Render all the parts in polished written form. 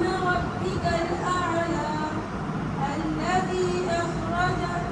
ربك الأعلى الذي أخرج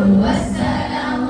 والسلام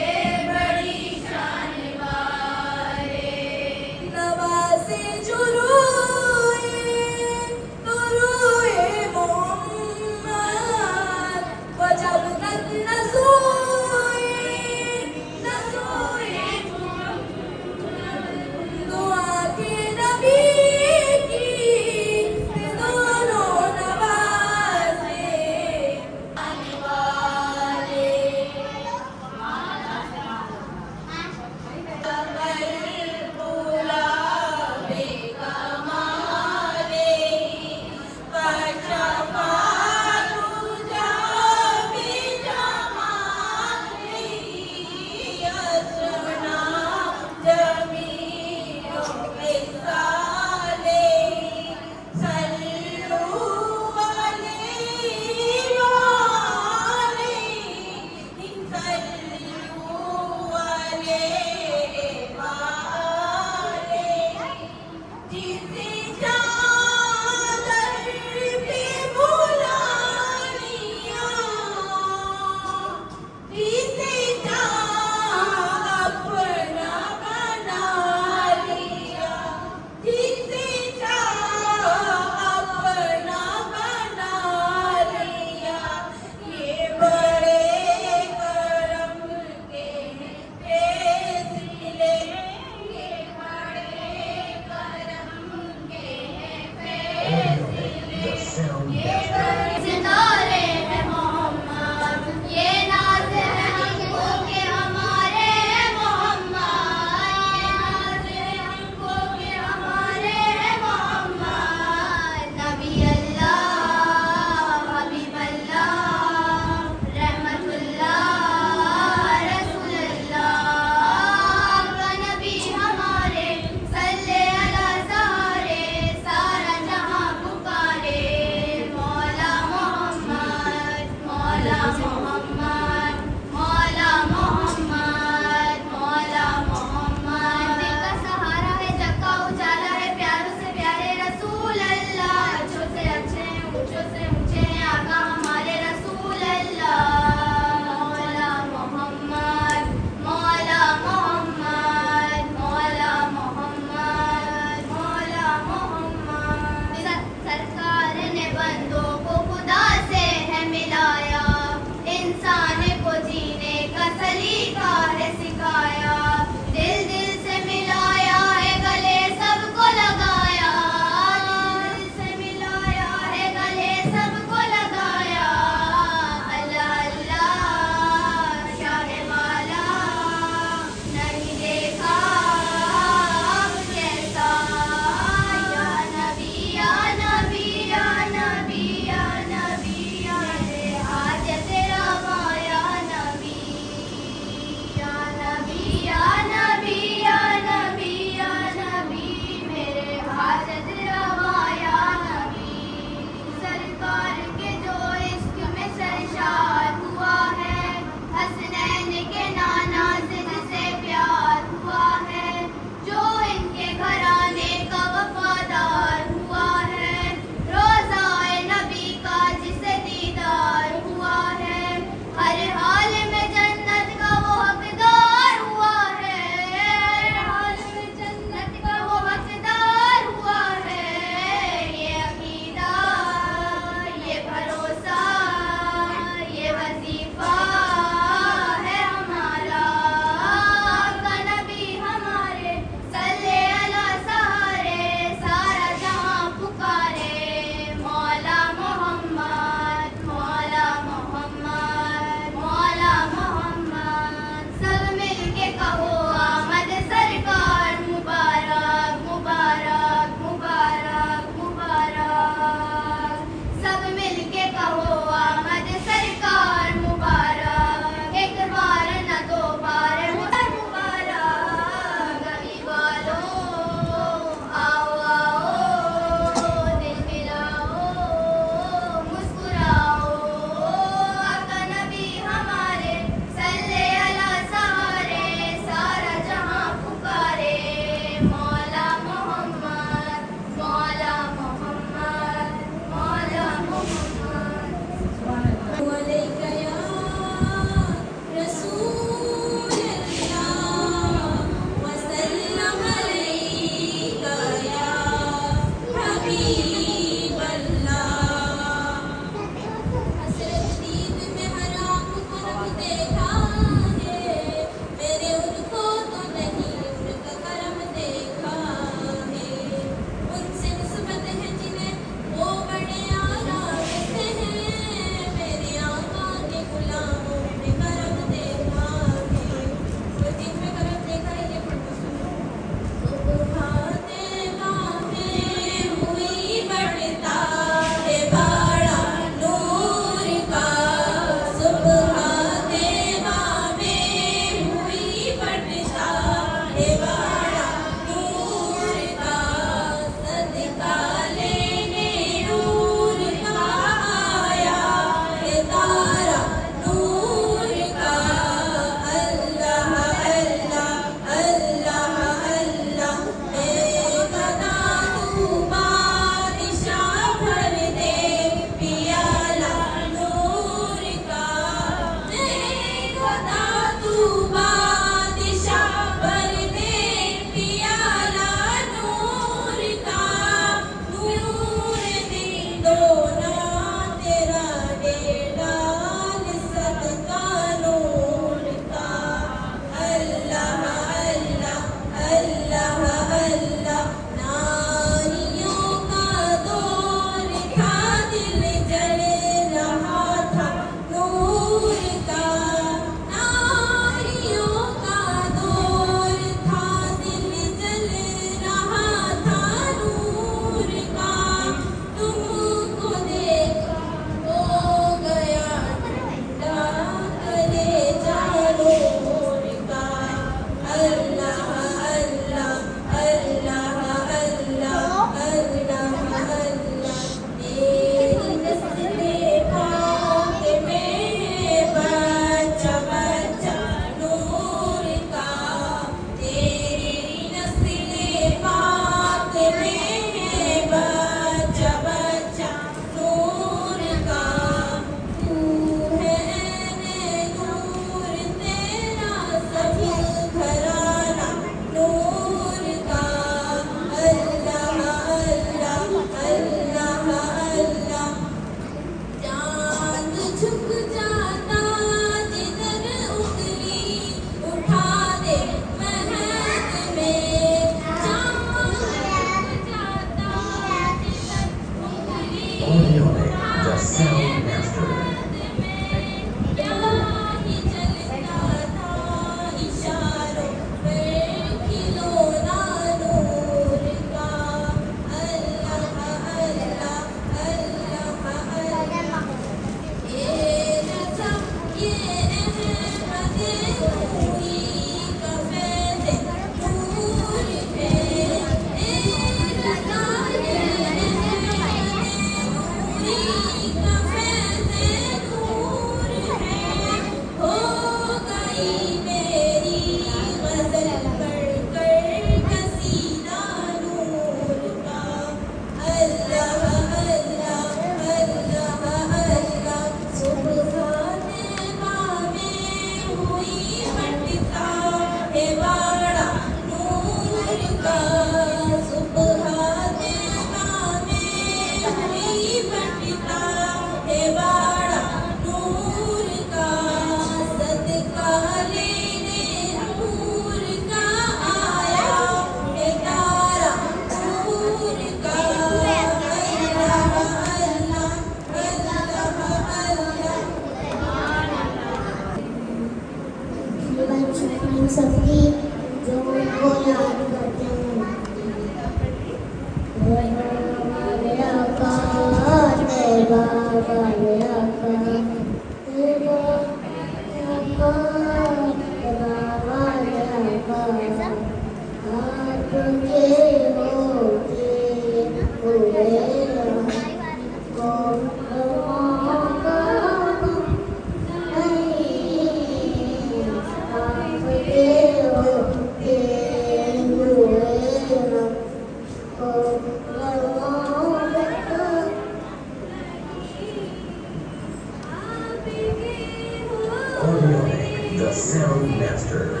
Audionic, the sound master.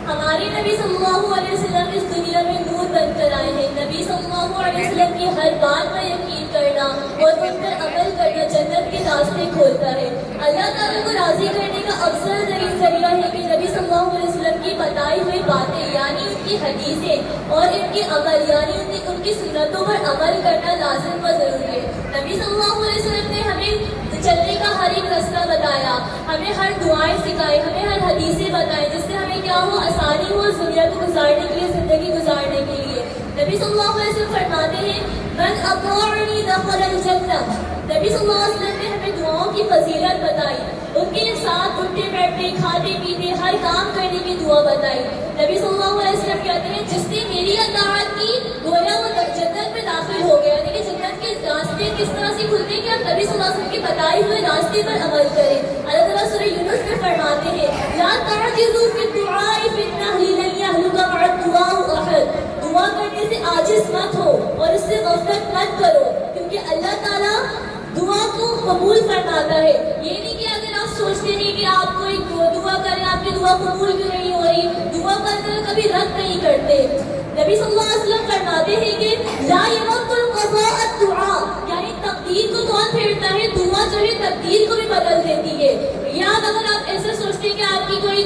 हमारे नबी सल्लल्लाहु अलैहि वसल्लम इस दुनिया में नूर बनकर आए हैं। नबी सल्लल्लाहु अलैहि वसल्लम की हर बात पर यकीन करना और उन पर अमल करना जन्नत के रास्ते खोलता है। अल्लाह ताला को राजी करने का अफजल तरीन जरिया है कि नबी सल्लल्लाहु अलैहि वसल्लम की बताई हुई बातें यानी उनकी हदीसें और इनके अमल यानी उनकी सुन्नतों पर अमल करना लाजिम व जरूरी है। नबी सल्लल्लाहु अलैहि वसल्लम ने हमें चलने का हर एक रास्ता बताया, हमें हर दुआएं सिखाई, हमें हर हदीसें बताई जिससे हमें क्या हो आसानी हो दुनिया को गुजारने के लिए, जिंदगी गुजारने के लिए। नबी सल्लल्लाहु अलैहि वसल्लम फरमाते हैं मन अताअनी दखलल जन्नह। नबी सल्लल्लाहु अलैहि वसल्लम ने हमें दुआओं की फजीलत बताई, उनके साथ उठने बैठने खाने पीने हर काम करने की दुआ बताई। नबी सल्लल्लाहु अलैहि वसल्लम कहते हैं जिसने मेरी अताअत की गोया वो जन्नत में दाखिल हो गया। देखिए जन्नत के रास्ते किस तरह से खुलते हैं कि आप नबी सल्लल्लाहु अलैहि वसल्लम के बताए हुए रास्ते पर अमल करें। अल्लाह ताला सूरह यूनुस में फरमाते हैं ला तअजिज़ू फिद्दुआइ फिन्नहली लन यहलुका मअद्दुआउ अहद। दुआ करने से आजिज मत हो और इससे गफलत मत करो, क्योंकि अल्लाह ताला दुआ को कबूल फरमाता है। ये नहीं कि अगर आप सोचते हैं कि आप कोई दुआ करें आपकी दुआ कबूल क्यों नहीं हो रही, दुआ कर कभी रद्द नहीं करते। नबी सल्लल्लाहु अलैहि वसल्लम फरमाते हैं कि ला यमकुल क़ज़ा अद्दुआ, यानी तकदीर को कौन फेरता है, दुआ जो है तकदीर को भी बदल देती है। या अगर आप ऐसा सोचते हैं कि आपकी कोई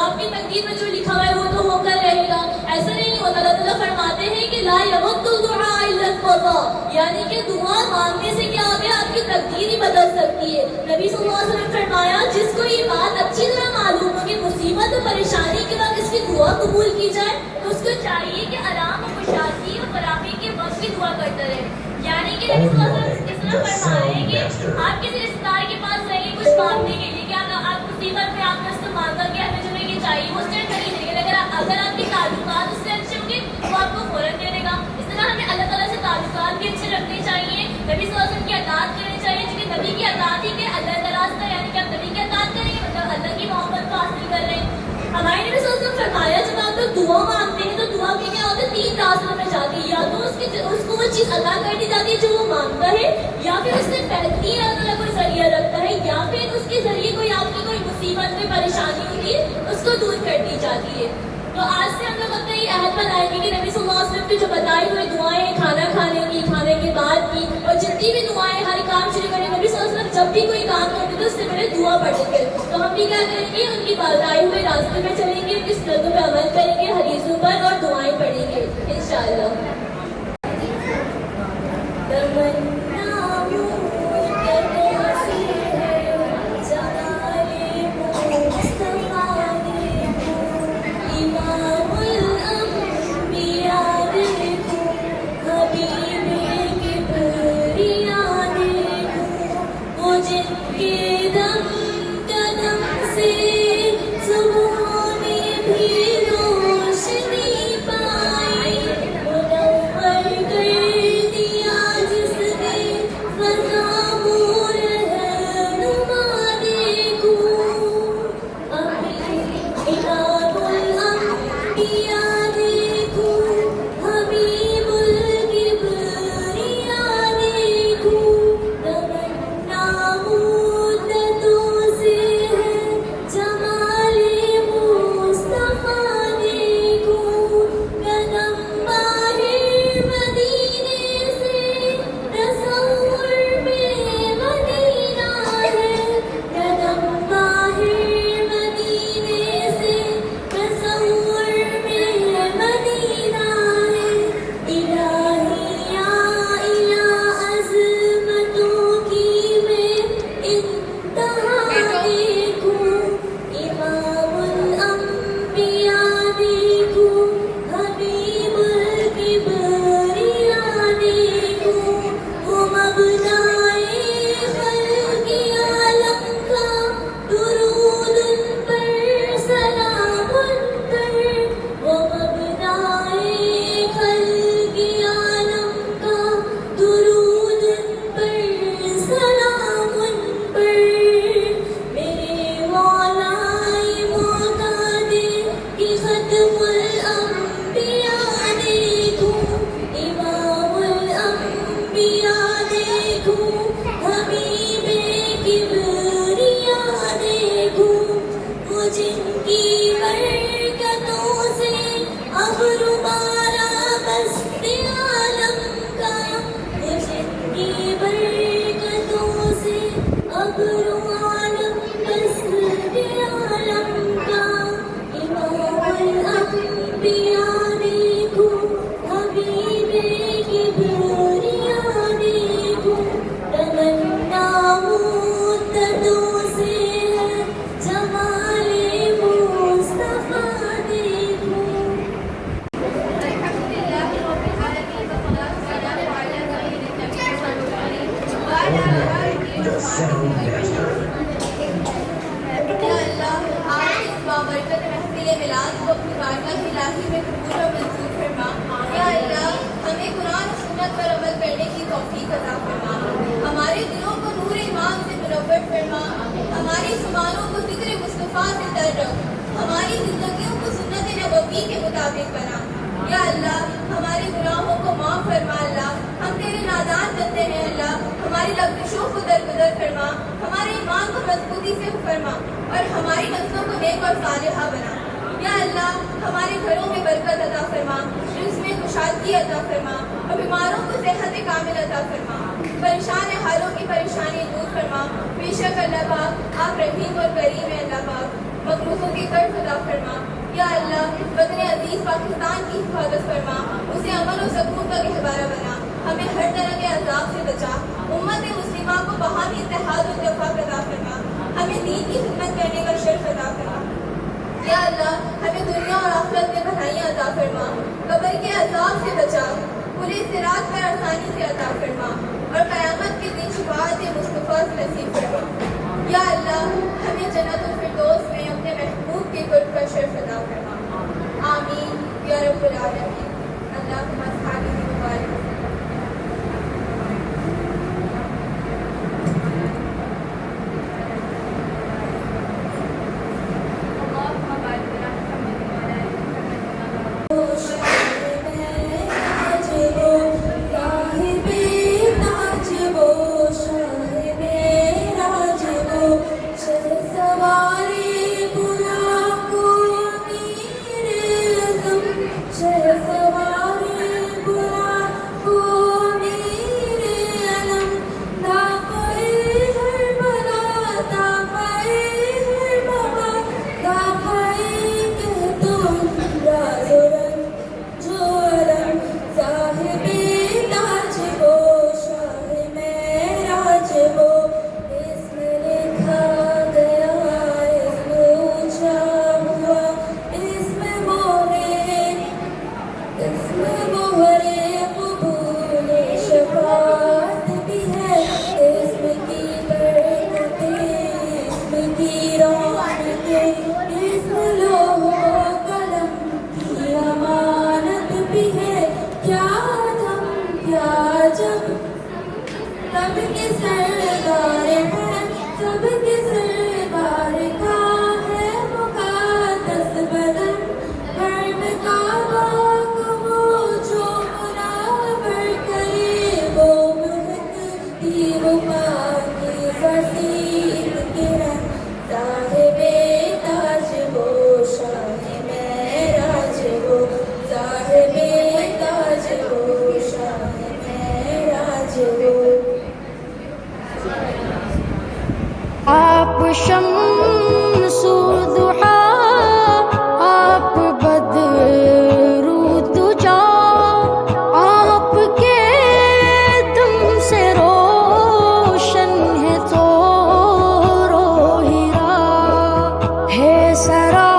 आपकी तकदीर में जो लिखा हुआ है वो तो होकर रहेगा, ऐसा नहीं होता। अल्लाह ताला फरमाते हैं कि ला यमुद्दु दुआ इल्ला क़ज़ा, यानी कि दुआ मांगने से क्या होगा, आपकी तकदीर ही बदल सकती है। नबी सल्लल्लाहु अलैहि वसल्लम फरमाया, जिसको ये बात अच्छी तरह मालूम हो कि मुसीबत और परेशानी के वक्त इसकी दुआ कबूल की जाए, तो उसको चाहिए कि आराम और खुशहाली और फराखी के वक्त भी दुआ करता रहे। यानी कि नबी सल्लल्लाहु अलैहि वसल्लम इस तरह फरमा रहे हैं कि आप किसी रिश्तेदार के पास जाएंगे कुछ मांगने के लिए, क्या आप मुसीबत में आपने उससे मांगा कि हमें जो ये चाहिए वो उससे नहीं देंगे, अगर आपके ताल्लुकात उससे अच्छे होंगे वो आपको फौरन दे देगा। इस तरह हमें अल्लाह ताला से ताल्लुकात भी अच्छे रखने चाहिए, नबी सल्लल्लाहु अलैहि वसल्लम की अताअत करनी चाहिए, क्योंकि नबी की अताअत ही के अल्लाह का रास्ता, यानी कि आप नबी की अताअत करेंगे मतलब अल्लाह की मोहब्बत को हासिल कर रहे हैं। हमारे नबी सल्लल्लाहु अलैहि वसल्लम फरमाया, जब आप लोग दुआ मांगते हैं तो दुआ के क्या होता है, 3 रास्तों में जाती है, या तो उसको वो चीज अता कर दी जाती है जो वो मांगता है, या फिर उससे बेहतरीन अल्लाह कोई जरिया रखता है, या फिर उसके जरिए कोई आपकी कोई मुसीबत में परेशानी होती है उसको दूर कर दी जाती है। तो आज से हम लोग अपना ये अहद बनाएंगे कि नबी सल्लल्लाहु अलैहि वसल्लम की जो बताई हुई दुआएं, खाना खाने की, खाने के बाद की, और जितनी भी दुआएं हर काम शुरू करें, नबी सल्लल्लाहु अलैहि वसल्लम जब भी कोई काम करते थे उससे पहले दुआ पढ़ते थे। तो हम भी क्या करेंगे, उनकी बताए हुए रास्ते में चलेंगे, उनकी सुन्नतों पे अमल करेंगे, हदीसों पर, और दुआएं पढ़ेंगे इंशाअल्लाह। The Sound Master. मिलाद को अपनी बारगाह इलाही में कबूल और मंजूर फरमा। या अल्लाह, हमें कुरान और सुन्नत पर अमल करने की तौफीक अता फरमा। हमारे दिलों को नूर ईमान से मुनव्वर फरमा। हमारी ज़ुबानों को ज़िक्र मुस्तफ़ा से तर रख। हमारी ज़िंदगियों को सुन्नत नबवी के मुताबिक बना। या अल्लाह, हमारे गुनाहों को माफ़ फरमा। अल्लाह, हम तेरे नादान बनते हैं। अल्लाह, हमारी लफ्ज़ों को दरगुदर फरमा। हमारे ईमान को मजबूती से फरमा और हमारी नफ्सों को नेक और सालिहा बना। या अल्लाह, हमारे घरों में बरकत अता फरमा, जिसमें कुशादगी अता फरमा और बीमारों को सेहत कामिल अता फरमा। परेशान हालों की परेशानी दूर फरमा। बेशक अल्लाह पाक आप रहीम और करीम है। अल्लाह पाक मखलूकों की कर्ज अता फरमा। या अल्लाह वतन अजीज पाकिस्तान की हिफाजत फरमा, उसे अमन और सकून का गहवारा बना, हमें हर तरह के अजाब से बचा, उम्मत मुस्लिमा को बहामी इत्तेहाद और इत्तेफाक अता फरमा, हमें दीन की खिदमत करने का शर्फ अता फरमा। या अल्लाह हमें दुनिया और आखिरत में भलाइयाँ अता फरमा, कब्र के अजाब से बचा, पूरे सिरात पर आसानी से अता फरमा और क़यामत के दिन शफाअत मुस्तफ़ा से नसीब फरमा। या अल्लाह हमें जन्नतुल फिरदौस में अपने महबूब के कुर्ब का शर्फ अता फरमा। आमीन या रब्बुल आलमीन। अल्लाहुम्मा सल्ली व बारिक। सबके सरदार है, सबके सरदार का है मुक़द्दस बदन, कर्म का बाग वो जो मुनावर करे, वो महकती वो पाकीज़ा सीत किरण, साहिबे ताज वो शाह मेराज वो, साहिबे ताज वो शाह मेराज वो। आप शम्सु दुहा, आप बदरू दुजा, आपके दम से रोशन है तो रो हीरा है सरा